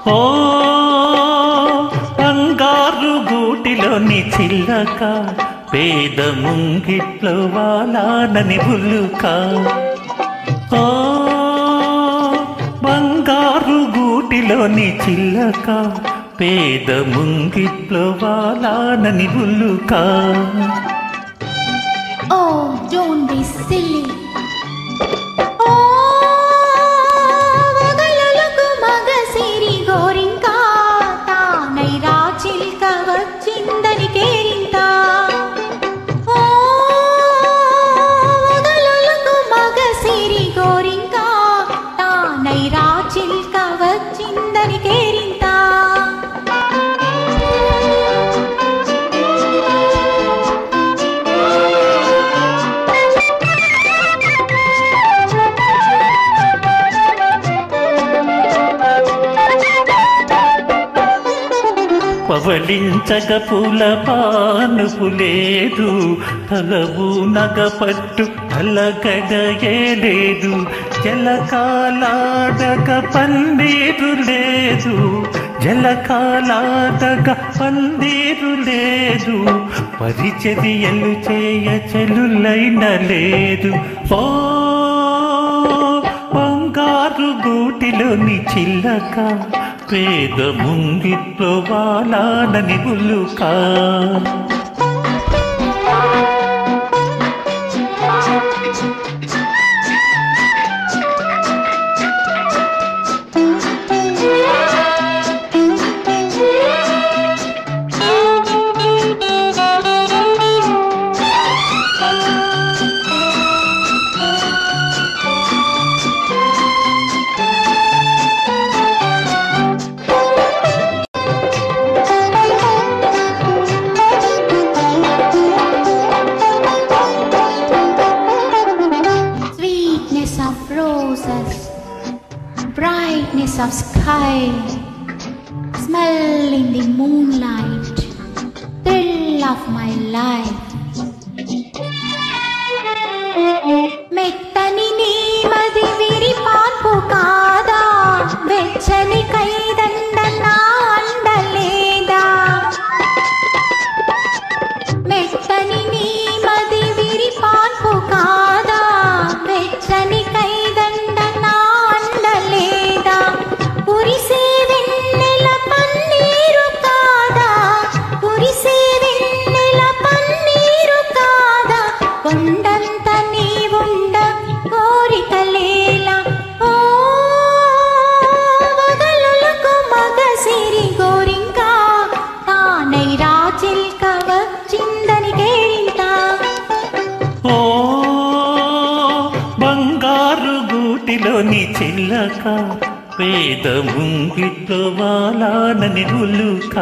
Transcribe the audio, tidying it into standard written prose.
ఓ బంగారు గూటిలోని చిల్లక పేద ముంగిట్లో వాలానని ఉల్లుక. ఓ బంగారు గూటిలోని చిల్లక పేద ముంగిట్లో వాలానని ఉల్లుక. Oh, don't be silly. పవళించగ పూల పానుపు లేదు, తలవు నగపట్టు అలగడయే లేదు. జలకాలాడగ పందిరు లేదు, జలకాలాడగ పందిరు లేదు. పరిచర్యలు చేయ చెలులైన లేదు. ఓ బంగారు గూటిలోని చిల్లక పేద ముంగిట్లో వాలానని ఉల్లుక. Brightness of sky, smell in the moonlight, thrill of my life. మెత్తని నీ మది విరి పాన్పు కాదా, వెచ్చని కైదండ నా అండలేదా. మెత్తని నీ మది విరి పాన్పు కాదా, వెచ్చని కైదండ నా అండలేదా. కురిసే వెన్నెల పన్నీరు కాదా, కురిసే వెన్నెల పన్నీరు కాదా. కొండంత నీవుండ కోరికలేలా. ఓ వగలులకు మగసిరి గోరింక, తానై రాచిల్క వచ్చిందని కేరింత. ఓ బంగారు గూటిలోని చిల్లక పేద ముంగిట్లో వాలానని ఉల్లుక.